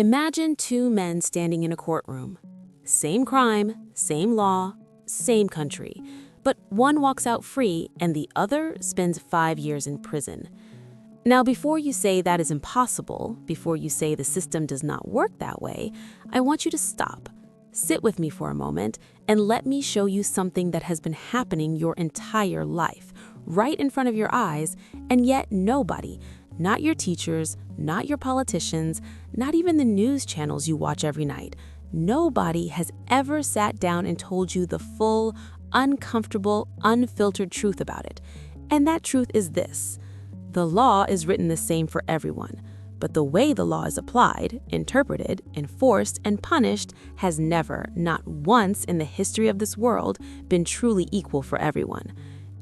Imagine two men standing in a courtroom. Same crime, same law, same country. But one walks out free and the other spends 5 years in prison. Now, before you say that is impossible, before you say the system does not work that way, I want you to stop. Sit with me for a moment and let me show you something that has been happening your entire life, right in front of your eyes, and yet nobody, not your teachers, not your politicians, not even the news channels you watch every night, nobody has ever sat down and told you the full, uncomfortable, unfiltered truth about it. And that truth is this: the law is written the same for everyone, but the way the law is applied, interpreted, enforced, and punished has never, not once in the history of this world, been truly equal for everyone.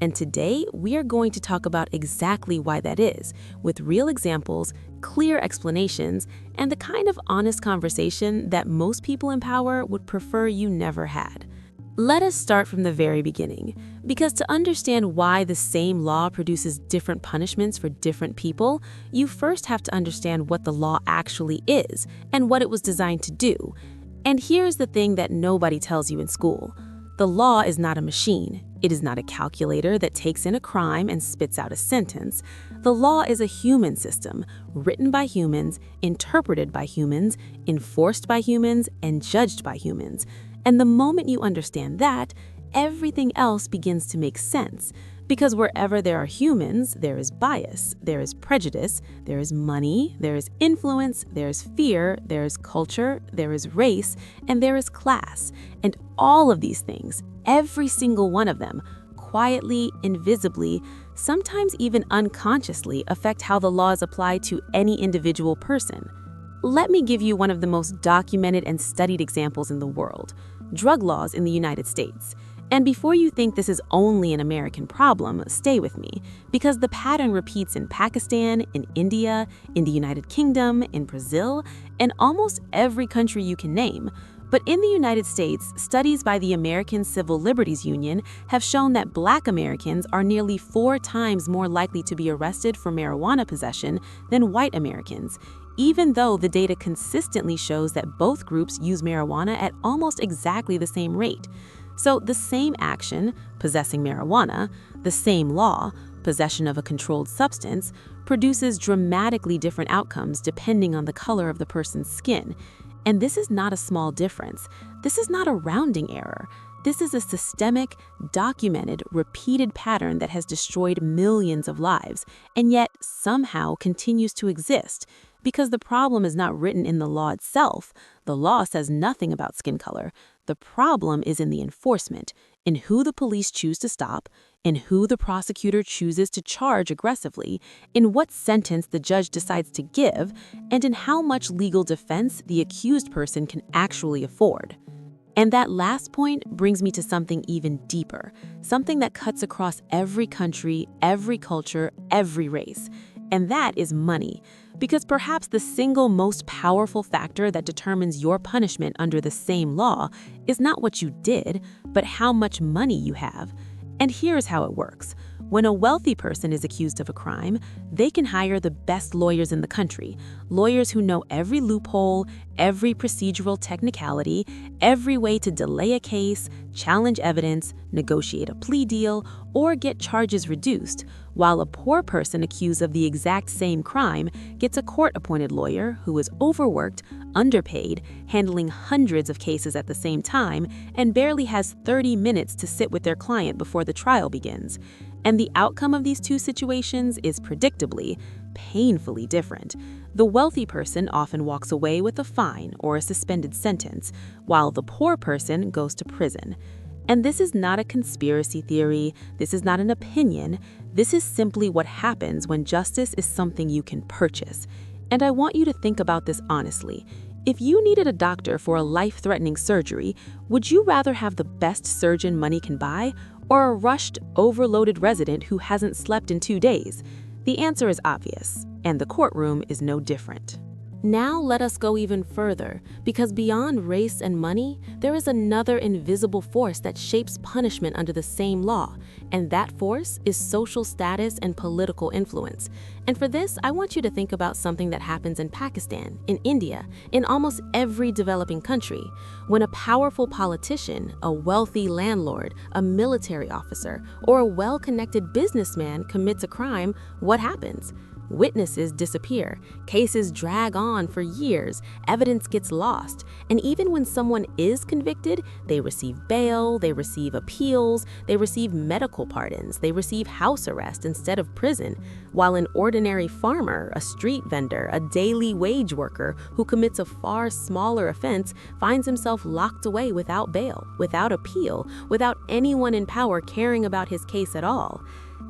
And today, we are going to talk about exactly why that is, with real examples, clear explanations, and the kind of honest conversation that most people in power would prefer you never had. Let us start from the very beginning, because to understand why the same law produces different punishments for different people, you first have to understand what the law actually is and what it was designed to do. And here's the thing that nobody tells you in school. The law is not a machine. It is not a calculator that takes in a crime and spits out a sentence. The law is a human system, written by humans, interpreted by humans, enforced by humans, and judged by humans. And the moment you understand that, everything else begins to make sense. Because wherever there are humans, there is bias, there is prejudice, there is money, there is influence, there is fear, there is culture, there is race, and there is class. And all of these things, every single one of them, quietly, invisibly, sometimes even unconsciously affect how the law is applied to any individual person. Let me give you one of the most documented and studied examples in the world: drug laws in the United States. And before you think this is only an American problem, stay with me, because the pattern repeats in Pakistan, in India, in the United Kingdom, in Brazil, and almost every country you can name. But in the United States, studies by the American Civil Liberties Union have shown that Black Americans are nearly 4 times more likely to be arrested for marijuana possession than white Americans, even though the data consistently shows that both groups use marijuana at almost exactly the same rate. So the same action, possessing marijuana, the same law, possession of a controlled substance, produces dramatically different outcomes depending on the color of the person's skin. And this is not a small difference. This is not a rounding error. This is a systemic, documented, repeated pattern that has destroyed millions of lives, and yet somehow continues to exist. Because the problem is not written in the law itself. The law says nothing about skin color. The problem is in the enforcement, in who the police choose to stop, in who the prosecutor chooses to charge aggressively, in what sentence the judge decides to give, and in how much legal defense the accused person can actually afford. And that last point brings me to something even deeper, something that cuts across every country, every culture, every race. And that is money. Because perhaps the single most powerful factor that determines your punishment under the same law is not what you did, but how much money you have. And here's how it works. When a wealthy person is accused of a crime, they can hire the best lawyers in the country, lawyers who know every loophole, every procedural technicality, every way to delay a case, challenge evidence, negotiate a plea deal, or get charges reduced, while a poor person accused of the exact same crime gets a court-appointed lawyer who is overworked, underpaid, handling hundreds of cases at the same time, and barely has 30 minutes to sit with their client before the trial begins. And the outcome of these two situations is predictably, painfully different. The wealthy person often walks away with a fine or a suspended sentence, while the poor person goes to prison. And this is not a conspiracy theory, this is not an opinion, this is simply what happens when justice is something you can purchase. And I want you to think about this honestly. If you needed a doctor for a life-threatening surgery, would you rather have the best surgeon money can buy, or a rushed, overloaded resident who hasn't slept in 2 days? The answer is obvious, and the courtroom is no different. Now let us go even further, because beyond race and money, there is another invisible force that shapes punishment under the same law, and that force is social status and political influence. And for this, I want you to think about something that happens in Pakistan, in India, in almost every developing country. When a powerful politician, a wealthy landlord, a military officer, or a well-connected businessman commits a crime, what happens? Witnesses disappear, cases drag on for years, evidence gets lost, and even when someone is convicted, they receive bail, they receive appeals, they receive medical pardons, they receive house arrest instead of prison, while an ordinary farmer, a street vendor, a daily wage worker who commits a far smaller offense finds himself locked away without bail, without appeal, without anyone in power caring about his case at all.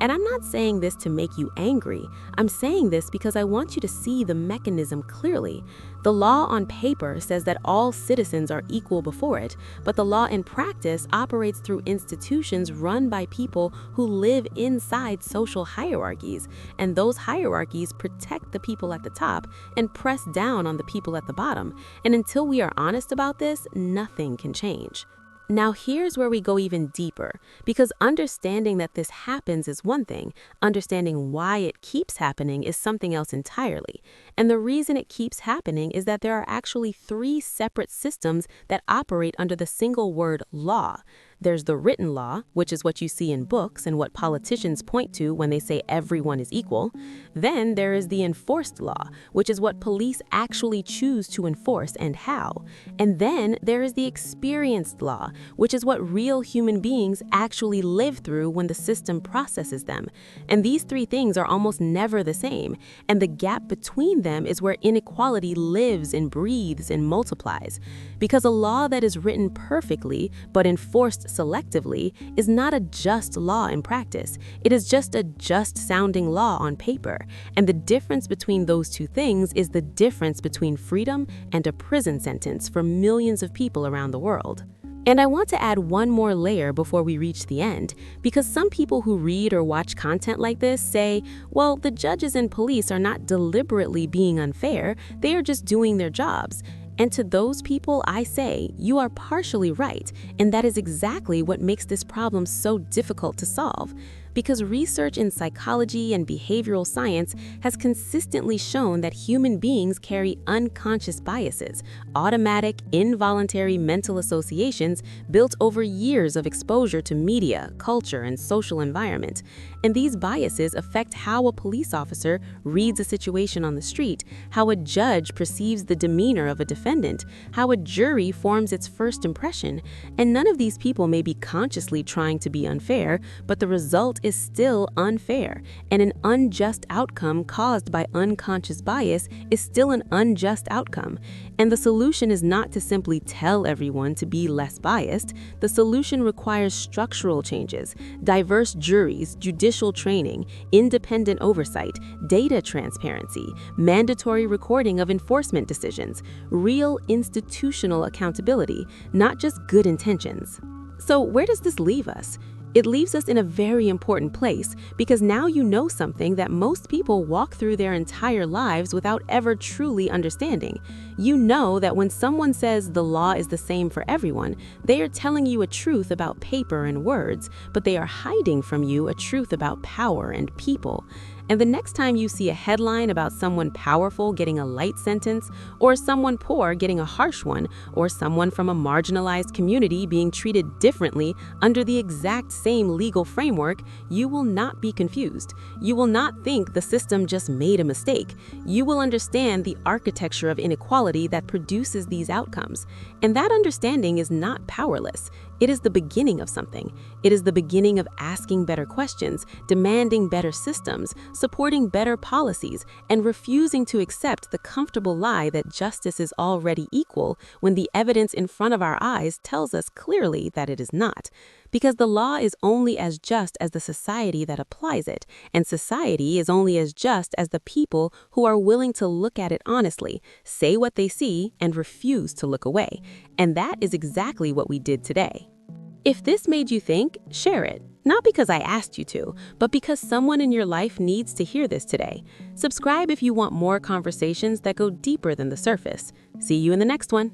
And I'm not saying this to make you angry. I'm saying this because I want you to see the mechanism clearly. The law on paper says that all citizens are equal before it, but the law in practice operates through institutions run by people who live inside social hierarchies, and those hierarchies protect the people at the top and press down on the people at the bottom. And until we are honest about this, nothing can change. Now here's where we go even deeper, because understanding that this happens is one thing, understanding why it keeps happening is something else entirely. And the reason it keeps happening is that there are actually 3 separate systems that operate under the single word law. There's the written law, which is what you see in books and what politicians point to when they say everyone is equal. Then there is the enforced law, which is what police actually choose to enforce and how. And then there is the experienced law, which is what real human beings actually live through when the system processes them. And these 3 things are almost never the same, and the gap between them is where inequality lives and breathes and multiplies. Because a law that is written perfectly but enforced selectively is not a just law in practice. It is just a just-sounding law on paper. And the difference between those 2 things is the difference between freedom and a prison sentence for millions of people around the world. And I want to add one more layer before we reach the end, because some people who read or watch content like this say, well, the judges and police are not deliberately being unfair, they are just doing their jobs. And to those people, I say, you are partially right, and that is exactly what makes this problem so difficult to solve. Because research in psychology and behavioral science has consistently shown that human beings carry unconscious biases, automatic, involuntary mental associations built over years of exposure to media, culture, and social environment. And these biases affect how a police officer reads a situation on the street, how a judge perceives the demeanor of a defendant, how a jury forms its first impression. And none of these people may be consciously trying to be unfair, but the result is still unfair, and an unjust outcome caused by unconscious bias is still an unjust outcome. And the solution is not to simply tell everyone to be less biased. The solution requires structural changes, diverse juries, judicial training, independent oversight, data transparency, mandatory recording of enforcement decisions, real institutional accountability, not just good intentions. So where does this leave us? It leaves us in a very important place, because now you know something that most people walk through their entire lives without ever truly understanding. You know that when someone says the law is the same for everyone, they are telling you a truth about paper and words, but they are hiding from you a truth about power and people. And the next time you see a headline about someone powerful getting a light sentence, or someone poor getting a harsh one, or someone from a marginalized community being treated differently under the exact same legal framework, you will not be confused. You will not think the system just made a mistake. You will understand the architecture of inequality that produces these outcomes. And that understanding is not powerless. It is the beginning of something. It is the beginning of asking better questions, demanding better systems, supporting better policies, and refusing to accept the comfortable lie that justice is already equal when the evidence in front of our eyes tells us clearly that it is not. Because the law is only as just as the society that applies it, and society is only as just as the people who are willing to look at it honestly, say what they see, and refuse to look away. And that is exactly what we did today. If this made you think, share it. Not because I asked you to, but because someone in your life needs to hear this today. Subscribe if you want more conversations that go deeper than the surface. See you in the next one.